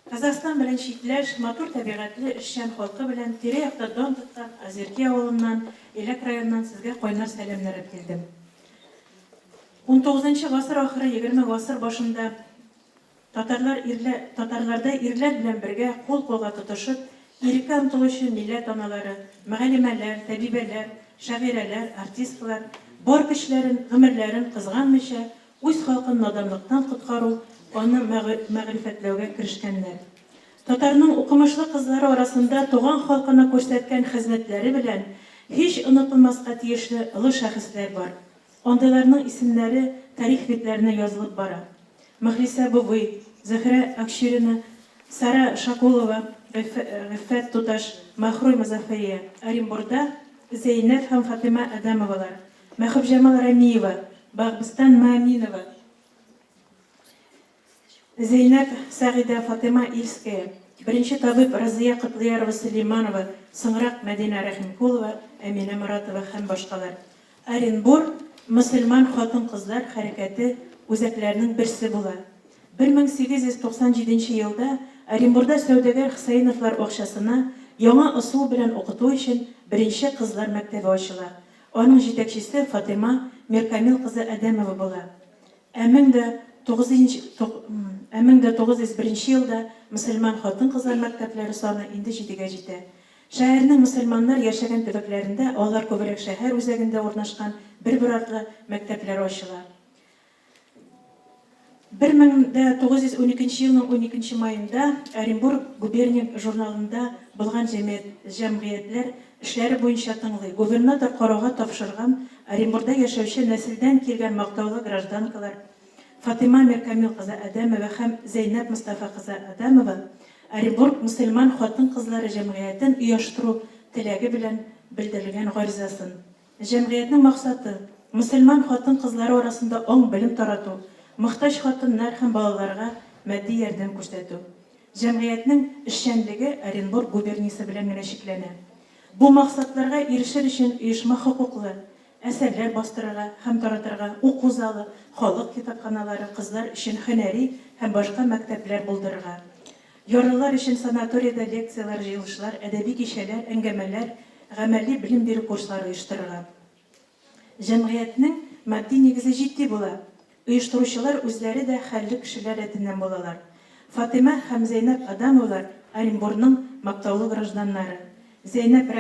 Казахстан белән чикләш матур табигатьле эшчән халкы белән тирә-якта дан тоткан Озерки авылыннан, Еләк районыннан сезгә кайнар сәламнар килдем. 19 гасыр ахыры 20 гасыр башында татарларда ирләр белән бергә кул-кулга тотышып, иреккә омтылучы милләт аналары, мөгаллимәләр, табибәләр, шагыйрәләр, артистлар бар көчләрен, гомерләрен кызганмыйча, үз халкын наданлыктан коткару, аны мәгърифәтләүгә кирешкәннәр. Татарның укымышлы кызлары арасында туган халкына күрсәткән хезмәтләре белән һич онытылмаска тиешле олы шәхесләр бар. Андайларның исемнәре тарих битләренә язылып бара. Мөхлисә Бубый, Зөһрә Акчурина, Сара Шакулова, Гыйффәт Туташ, Махруй Мазафия, Оренбурда Зәйнәп һәм Фатыйма Адамовалар, Мәхүб Җамал Рамиева, Багбыстан Мааминова, Зәйнәп Сәгыйдә Фатыма Ильская, беренче табиб Разия Кытлыярова Сулейманова, соңрак Мәдинә Рәхимкулова, Әминә Моратова һәм башкалар. Оренбур мөселман хатын-кызлар хәрәкәте үзәкләренең берсе була. 1897 елда Оренбурда сәүдәгәр Хусейновлар акчасына яңа ысул белән укыту өчен беренче кызлар мәктәбе ачыла. Аның җитәкчесе Фатыма Миркамил кызы Адамова була. 1901 елда мөселман хатын-кызлар мәктәпләре саны инде 7-гә җитә. Шәһәрнең мөселманнар яшәгән төбәкләрендә, алар күбрәк шәһәр үзәгендә урнашкан бер артлы мәктәпләр ачыла. 1912 елның 12 майында Оренбург губерния журналында булган җәмгыятьләр эшләре буенча тыңлый. Губернатор карауга тапшырган Оренбургда яшәүче нәселдән килгән мактаулы гражданкалар Фатыма Миркамил кызы Адамова һәм Зәйнәп Мустафа кызы Адамова Оренбург мөселман хатын-кызлары җәмгыятен оештыру теләге белән белдерелгән гаризасын. Җәмгыятьнең максаты мөселман хатын-кызлары арасында аңң белем тарату, мохтаҗ хатыннар һәм балаларга матди ярдәм күрсәтү. Җәмгыятьнең эшчәнлеге Оренбург губерниясе белән генә чикләнә. Бу максатларга ирешер өчен оешма хокуклы әсәрләр бастырырга һәм таратырга уку залы, халык китапханалары, кызлар өчен һөнәри һәм башка мәктәпләр булдырырга. Ярлылар өчен санаториядә лекциялар, җыелышлар, әдәби кичәләр, әңгәмәләр, гамәли белем бирү курслары оештырырга. Җәмгыятьнең матди нигезе җитди була. Оештыручылар үзләре дә хәлле кешеләр рәтеннән булалар. Фатыма һәм Зәйнәп Адамовалар Оренбургның мактаулы гражданнары. Зәйнәп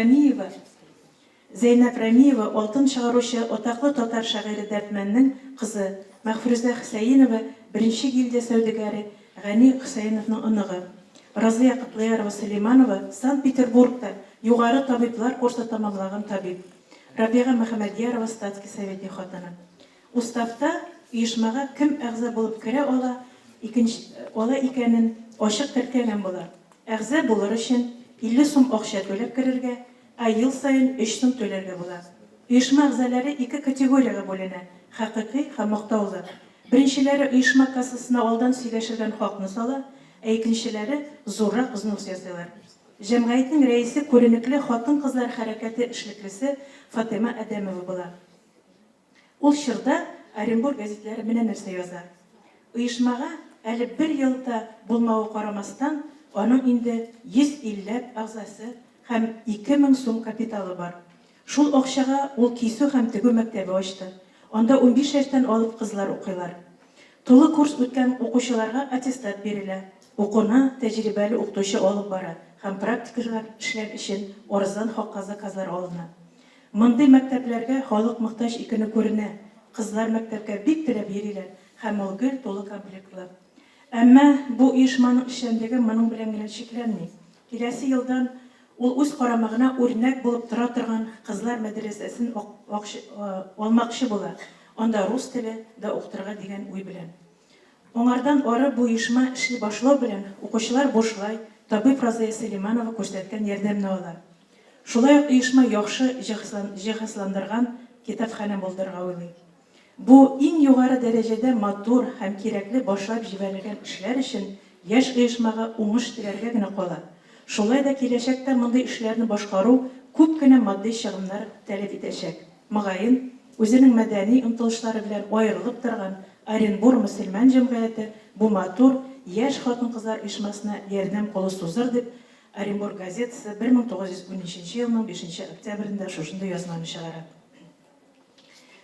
Рамиева алтын чыгаручы атаклы татар шагыйре Дәртмәннең кызы, Мәхфүзә Хусейнова беренче гильдия сәүдәгәре Гани Хусейновның оныгы. Разия Кытлыярова Сулейманова Санкт-Петербургта югары табиблар курсы тамамлаган табиб. Рабига Мөхәммәдиярова статский советник хатыны. Уставта оешмага кем әгъза булып керә ала икәнен ачык теркәгән була. Әгъза булыр өчен 50 сум акча түләп керергә, ел сайын 3 сум түләргә була. Оешма әгъзалары 2 категориягә бүленә: хакыйкый һәм мактаулы. Беренчеләре оешма кассасына алдан сөйләшелгән хакны сала, икенчеләре зуррак взнос ясыйлар. Җәмгыятьнең рәисе күренекле хатын-кызлар хәрәкәте эшлеклесе Фатыма Адамова була. Ул чорда Оренбург газетләре менә нәрсә яза. Оешмага әле 1 елда булмавы карамастан, аның инде 150 әгъзасы һәм 2000 сум капиталы бар. Шул акчага ул кисү һәм тегү мәктәбе ачты. Анда 15 яшьтән алып кызлар укыйлар. Тулы курс үткән укучыларга аттестат бирелә. Укуны тәҗрибәле укытучы алып бара һәм практикалар эшләр өчен арзан хакка заказлар алына. Мондый мәктәпләргә халык мохтаҗ икәне күренә. Кызлар мәктәпкә бик теләп йөриләр һәм ул гел тулы комплектлы. Әмма бу оешманың эшчәнлеге моның белән генә чикләнми. Киләсе елдан ул үз карамагына үрнәк булып тора торган кызлар мәдрәсәсен алмакчы була. Анда рус теле дә укытырга дигән уй белән. Аңардан ары бу оешма эшли башлау белән укучылар бушлай табиб Разия Сулейманова күрсәткән ярдәмне ала. Шулай ук оешма яхшы җиһазландырган китапханә булдырырга уйлый. Бу иң югары дәрәҗәдә матур һәм кирәкле башлап җибәрелгән эшләр өчен яшь оешмага уңыш теләргә генә кала. Шулай да киләчәктә мондый эшләрне башкару күп кенә матди чыгымнар таләп итәчәк. Мөгаен, үзенең мәдәни омтылышлары белән аерылып торган Оренбур мөселман җәмгыяте бу матур яшь хатын-кызлар оешмасына ярдәм колы сузыр дип Оренбург газетасы 1913 елның 5 октябрендә шушында язманы чыгара.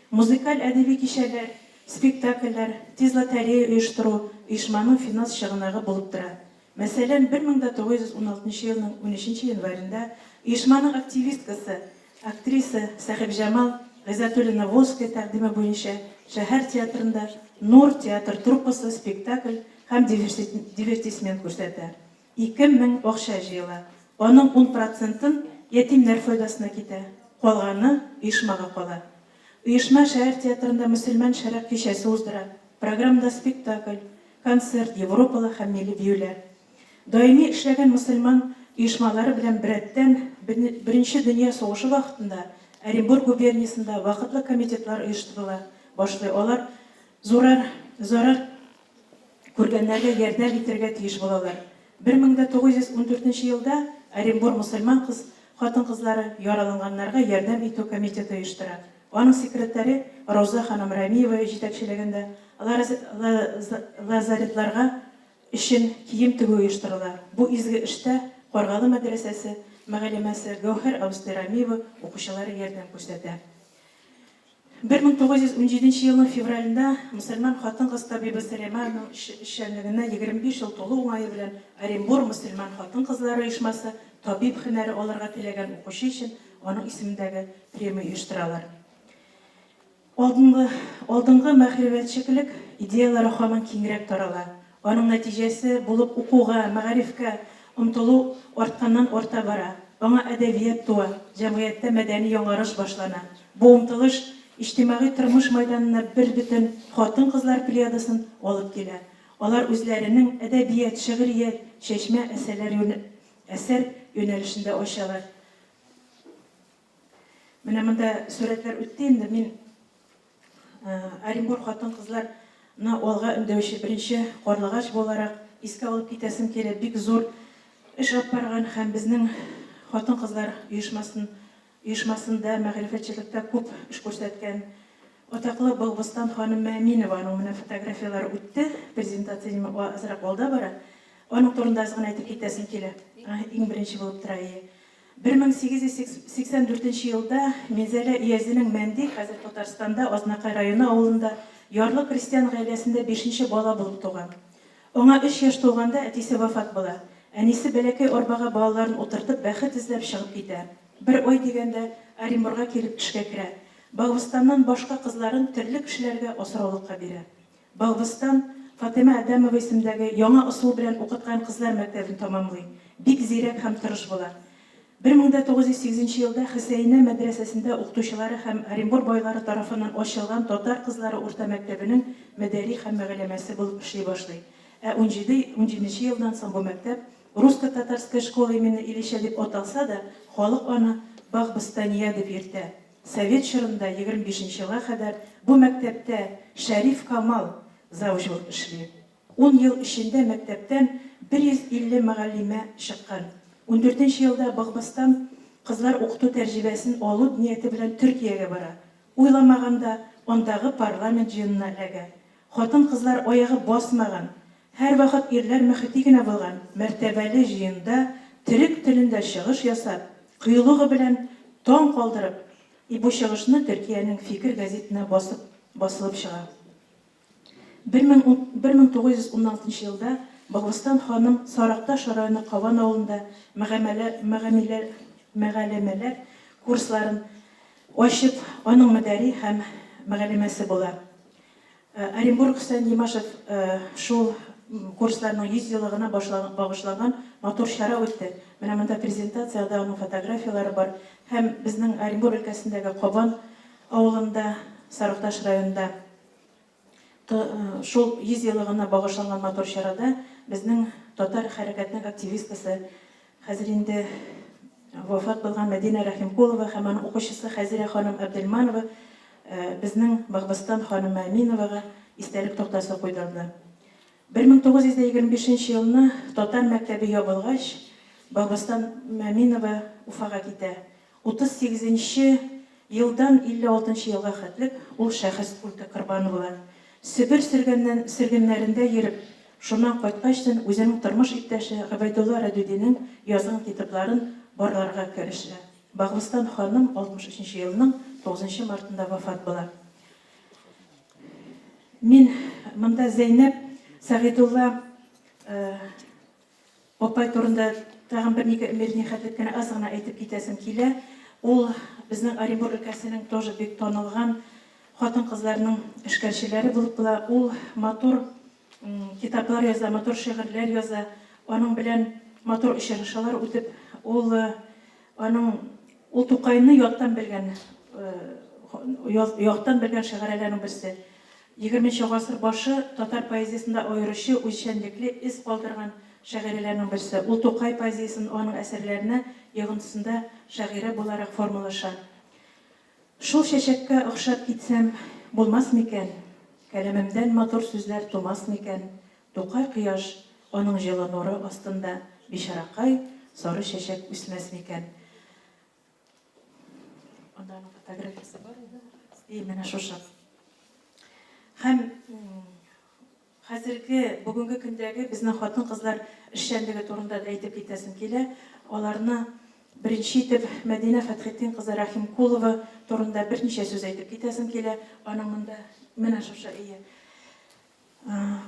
Музыкаль әдәби кичәләр, спектакльләр, тиз лотерея оештыру оешманың финанс чыгынагы булып тора. Мәсәлән, 1916 елның 13 январендә оешманың активисткасы, актриса Сәхип Җамал Гыйззәтуллина Волжская тәкъдиме буенча шәһәр театрында Нур театр труппасы спектакль һәм дивертисмент күрсәтә. 2000 акча җыела. Аның 10%-ын ятимнәр файдасына китә. Калганы оешмага кала. Оешма шәһәр театрында мөселман шәрәк кичәсе уздыра. Программада спектакль, концерт, Европалы һәм милли биюләр. Даими эшләгән мөселман оешмалары белән берәттән Беренче дөнья сугышы вакытында Оренбург губерниясында вакытлы комитетлар оештырыла. Башлый алар зарар күргәннәргә ярдәм итәргә тиеш булалар. 1914 елда Оренбург мөселман хатын-кызлары яраланганнарга ярдәм итү комитеты оештыра. Аның секретаре Роза ханым Рамиева җитәкчелегендә лазаретларга өчен кием тегү оештырыла. Бу изге эштә Каргалы мәдрәсәсе мәгълүмәсе Гәүһәр Абстырамиева укучылары ярдәм күрсәтә. 1917 елның февралендә мөселман хатын-кыз табибы Сөләйманның эшчәнлегенә 25 ел тулу уңае белән Оренбург мөселман хатын-кызлары оешмасы табиб һөнәре алырга теләгән укучы өчен аның исемендәге премия оештыралар. Алдынгы мәгълүматчылык идеялары һаман киңрәк тарала. Аның нәтиҗәсе булып укуга, мәгарифкә омтылу арта бара. Аңа әдәбият туа, җәмгыятьтә мәдәни яңарыш башлана. Бу омтылыш иҗтимагый тормыш мәйданына бер бөтен хатын-кызлар плеядасын алып килә. Алар үзләренең әдәбият, шигърият, чәчмә әсәр юнәлешендә ачалар. Менә монда сурәтләр үтте инде. Мин Оренбург хатын-кызларны алга өндәүче беренче карлыгач буларак искә алып китәсем килә. Бик зур эш алып барган һәм безнең хатын-кызлар оешмасында мәгърифәтчелектә күп эш күрсәткән атаклы Болгыстан ханым Мәминованың менә фотографиялары үтте. Презентация азрак алда бара. Аның турында аз гына әйтеп китәсем килә. Иң беренче булып тора. 1884 елда Мизәлә Иязинең Мәнди, хәзер Татарстанда Азнакай районы авылында ярлы крестьян гаиләсендә 5нче бала булып туган. Аңа 3 яшь тулганда әтисе вафат була. Әнисе бәләкәй арбага балаларын утыртып бәхет эзләп чыгып китә. Бер ай дигәндә Оренбургга килеп эшкә керә. Болгыстаннан башка кызларын төрле кешеләргә асраулыкка бирә. Болгыстан Фатыйма Адамова исемендәге яңа ысул белән укыткан кызлар мәктәбен тәмамлый. Бик зирәк һәм тырыш була. 1908 елда Хөсәйнә мәдрәсәсендә укытучылары һәм Оренбург байлары тарафыннан ачылган татар кызлары урта мәктәбенең мәдәри һәм мәгълүмәсе булып эшли башлый. 17 елдан соң бу мәктәп Русско-татарская школа имени Ильича дип аталса да, халык аны Багбыстания дип йөртә. Совет чорында 25 елга кадәр бу мәктәптә Шәриф Камал завуч булып эшли. 10 ел эчендә мәктәптән 150 мөгаллимә чыккан. 14 елда Багбыстан кызлар укыту тәҗрибәсен алу нияте белән Төркиягә бара. Уйламаганда андагы парламент җыенына эләгә. Хатын-кызлар аягы басмаган, һәр вакыт ирләр мөхити генә булган мәртәбәле җыенда төрек телендә чыгыш ясап, кыюлыгы белән таң калдырып, бу чыгышны Төркиянең Фикер газетына басылып чыга. 1916 елда Болгыстан ханым Саракташ районы Каван авылында мәгълүмәләр курсларын ачып, аның мәдәри һәм мәгълүмәсе була. Оренбург Хөсән Имашев шул курсларның 100 еллыгына багышланган матур чара үтте. Менә монда презентациядә аның фотографиялары бар. Һәм безнең Оренбург өлкәсендәге Кабан авылында, Саракташ районында шул 100 еллыгына багышланган матур чарада безнең татар хәрәкәтенең активисткасы, хәзер инде вафат булган Мәдинә Рәхимкулова һәм аның укучысы Хәзирә ханым Абделманова безнең Багбыстан ханым Мәминовага истәлек тактасы куйдырды. 1925 елны татар мәктәбе ябылгач, Багбыстан Мәминова Уфага китә. 38 елдан 56 елга хәтлек ул шәхес культы корбаны була. Себер сөргеннәрендә йөреп, Шуннан кайткачтан үзенең тормыш иптәше Габайдулла Радудинең язган китапларын барларга керешә. Баглыстан ханым 63 елның 9 мартында вафат була. Мин монда Зәйнәп Сәгыйдулла апай турында тагын бернигә хәтлек кенә аз гына әйтеп китәсем килә. Ул безнең Оренбур өлкәсенең тоже бик танылган хатын-кызларның эшкәрчеләре булып була. Ул матур китаплар яза, матур шигырьләр яза. Аның белән матур очрашулар үтеп, ул Тукайны яттан белгән шигырьләрнең берсе. 20 гасыр башы татар поэзиясында аеручы үзенчәлекле ис калдырган шагыйрьләрнең берсе. Ул Тукай поэзиясын аның әсәрләренә йогынтысында шагыйрә буларак формалаша. Шул чәчәккә охшап китсәм булмас микән? Кәләмемдән матур сүзләр тумас микән? Тукай кояш, аның җылы нуры астында, бишаракай, сары чәчәк үсмәс микән? Аның фотографиясе бар иде. Менә шушы. Һәм хәзерге, бүгенге көндәге безнең хатын-кызлар эшчәнлеге турында да әйтеп китәсем килә. Аларны беренче итеп Мәдинә Фәтхетдин кызы Рахимкулова турында берничә сүз әйтеп китәсем килә. Аның монда менә шушы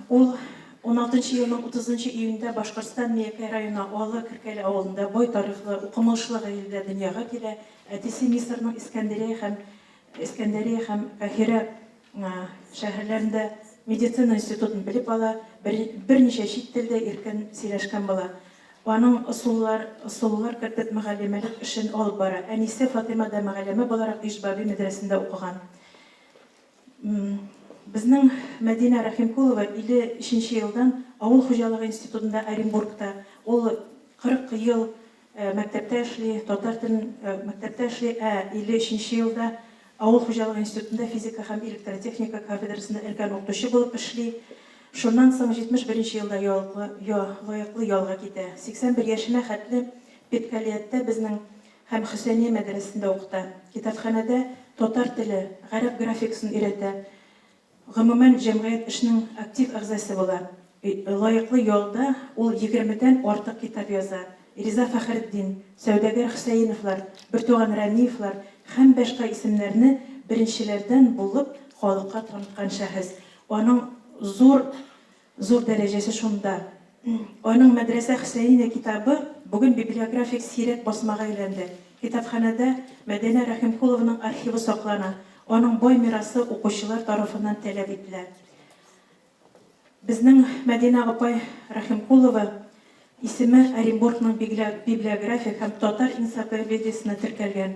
Ул 16 елның 30 июньдә Башкортстан Миякәй районы Алы Киркәле авылында бай тарихлы, укымышлы гаиләдә дөньяга килә. Әтисе Мисырның Искәндәрия һәм Каһирә шәһәрләрендә медицина институтын белеп ала, берничә чит телдә иркен сөйләшкән була. Аның ысуллар кертеп мөгаллимәлек эшен алып бара. Әнисе Фатыйма да мөгаллимә буларак Ишбаби мәдрәсәсендә укыган. Безнең Мәдинә Рахимкулова 53 елдан авыл хуҗалыгы институтында Оренбургта. Ул 40 ел мәктәптә эшли, татар телен мәктәптә эшли, 53 елда авыл хуҗалыгы институтында физика һәм электротехника кафедрасында өлкән укытучы булып эшли. Шуннан соң 71 елда лаеклы ялга китә. 81 яшенә хәтле Петкалиятта безнең һәм Хөсәйния мәдрәсәсендә укыта. Китапханәдә татар теле, гарәп графикасын өйрәтә. Гомумән җәмгыять эшенең актив әгъзасы була. Лаеклы ялда ул 20дән артык китап яза. Риза Фәхретдин, Сәүдәгәр Хөсәйновлар, Бертуган Рәмиевлар һәм башка исемнәрне беренчеләрдән булып халыкка таныткан шәхес. Аның зур дәрәҗәсе шунда. Аның мәдрәсә Хөсәйния китабы бүген библиографик сирәк басмага әйләнде. Китапханәдә Мәдинә Рахимкулованың архивы саклана. Аның бай мирасы укучылар тарафыннан таләп ителә. Безнең Мәдинә апай Рахимкулова исеме Оренбургның библиографик һәм татар энциклопедиясенә теркәлгән.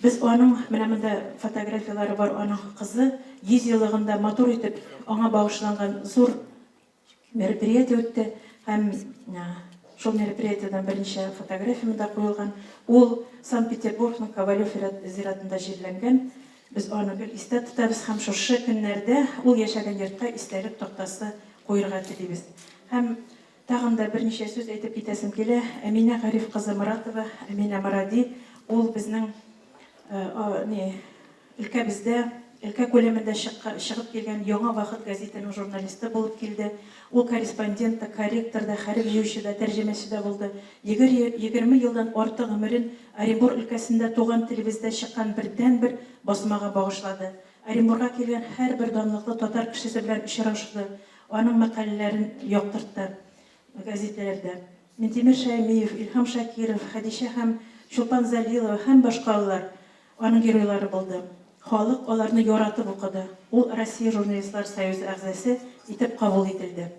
Без аның менә монда фотографиялары бар, аның кызы 100 еллыгында матур итеп аңа багышланган зур мероприятие үтте. Һәм шул мероприятиедән берничә фотографиямда куелган. Ул Санкт-Петербургның Ковалев зиратында җирләнгән. Без аны гел истә тотабыз һәм шушы көннәрдә ул яшәгән йортка истәлек тактасы куярга телибез. Һәм тагын да берничә сүз әйтеп китәсем килә. Әминә Гариф кызы Моратова, Әминә Маради, ул безнең өлкәбездә, өлкә күләмендә чыгып килгән Яңа вакыт газетаның журналисты булып килде. Ул корреспондент, корректор да, хәреф җыючы да, тәрҗемәче дә булды. 20 елдан артык гомерен Оренбур өлкәсендә туган телебездә чыккан бердән-бер басмага багышлады. Оренбурга килгән һәрбер данлыклы татар кешесе белән очрашты. Аның мәкаләләрен яктыртты газеталарда. Минтимер Шәймиев, Илһам Шакиров, Хәдичә һәм Чулпан Залилова һәм башкалар аның геройлары булды. Халык аларны яратып укыды. Ул Россия журналистлар союзы әгъзасы итеп кабул ителде.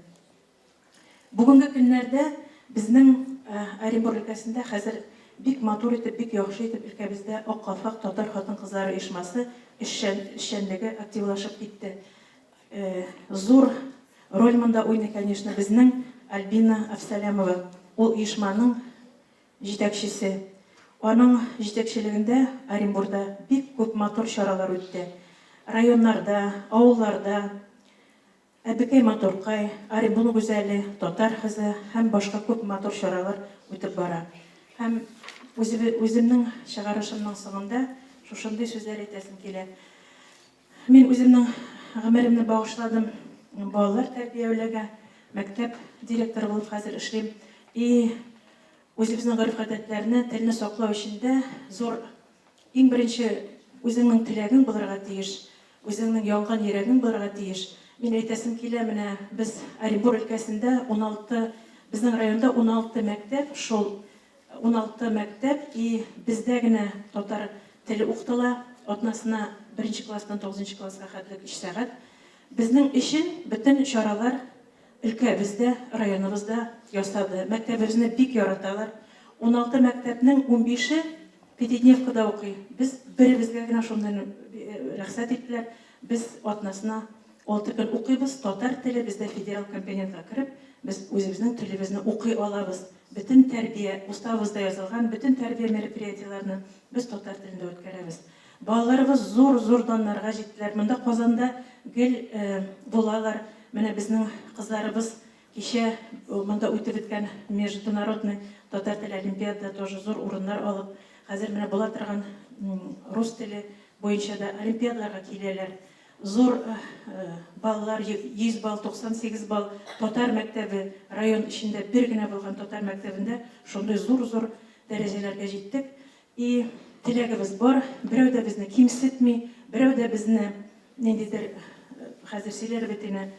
Бүгенге көннәрдә безнең Оренбур өлкәсендә хәзер бик матур итеп, бик яхшы итеп өлкәбездә Ак Калфак татар хатын-кызлары оешмасы эшчәнлеге активлашып китте. Зур роль монда уйный, конечно, безнең Альбина Авсалямова. Ул оешманың җитәкчесе. Аның җитәкчелегендә Оренбурда бик күп матур чаралар үтте. Районнарда, авылларда, Әбекәй Матуркай, Оренбур гүзәле, татар кызы һәм башка күп матур чаралар үтеп бара. Һәм үземнең чыгарышымның соңында шушындый сүзләр әйтәсем килә. Мин үземнең гомеремне багышладым балалар тәрбияләүгә. мәктәп директоры булып хәзер эшлим. И үзебезнең гореф-гадәтләрне, телне саклау өчен дә зур иң беренче үзеңнең теләгең булырга тиеш, үзеңнең янган йөрәгең булырга тиеш. Мин әйтәсем килә, менә без Оренбур өлкәсендә 16, безнең районда 16 мәктәп, шул 16 мәктәп, и бездә генә татар теле укытыла, атнасына 1 класстан 9 класска хәтлек 3 сәгать. Безнең өчен бөтен чаралар өлкәбездә, районыбызда ясады. Мәктәбебезне бик яраталар. 16 мәктәпнең 15-е Пятидневкада укый. Без беребезгә генә шундай рөхсәт иттеләр. Без атнасына 6 көн укыйбыз. Татар теле бездә федерал компонентка кереп, без үзебезнең телебезне укый алабыз. Бөтен тәрбия, уставыбызда язылган бөтен тәрбия мероприятиеләрне без татар телендә үткәрәбез. Балаларыбыз зур даннарга җиттеләр. Монда Казанда гел булалар. Менә безнең кызларыбыз кичә монда үтеп беткән международный татар теле олимпиада тоже зур урыннар алып, хәзер менә була торган рус теле буенча да олимпиадаларга киләләр. Зур баллар, 100 балл, 98 балл татар мәктәбе, район эчендә бер генә булган татар мәктәбендә шундый зур дәрәҗәләргә җиттек. И теләгебез бар, берәү дә безне кимсетми, берәү дә безне ниндидер хәзер сөйләр бит инде,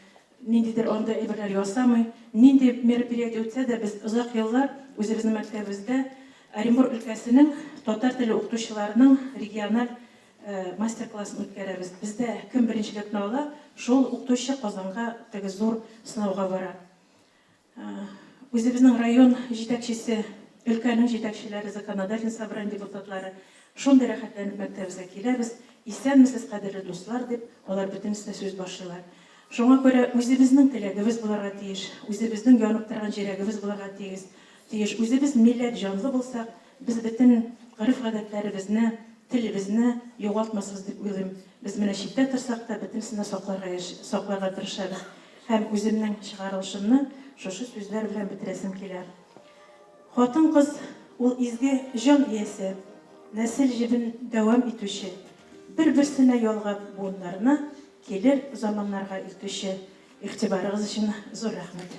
ниндидер анда әйберләр ясамый, нинди мероприятие үтсә дә без озак еллар үзебезнең мәктәбебездә Оренбур өлкәсенең татар теле укытучыларының региональ мастер-классын үткәрәбез. Бездә кем беренчелекне ала, шул укытучы Казанга теге зур сынауга бара. Үзебезнең район җитәкчесе, өлкәнең җитәкчеләре, законодательный собрание депутатлары шундый рәхәтләнеп мәктәбебезгә киләбез. Исәнмесез, кадерле дуслар, дип, алар бөтенесе сүз башлыйлар. Шуңа күрә үзебезнең теләгебез булырга тиеш, үзебезнең янып торган җирәгебез булырга тиеш. Үзебез милләт җанлы булсак, без бөтен гореф-гадәтләребезне, телебезне югалтмасбыз дип уйлыйм. Без менә читтә торсак та бөтенесен сакларга тырышабыз. Һәм үземнең чыгарылышымны шушы сүзләр белән бетерәсем килә. Хатын-кыз ул изге җан иясе, нәсел җебен дәвам итүче, бер-берсенә ялгап буыннарына килер заманнарга илтүче. Игътибарыгыз өчен зур рәхмәт.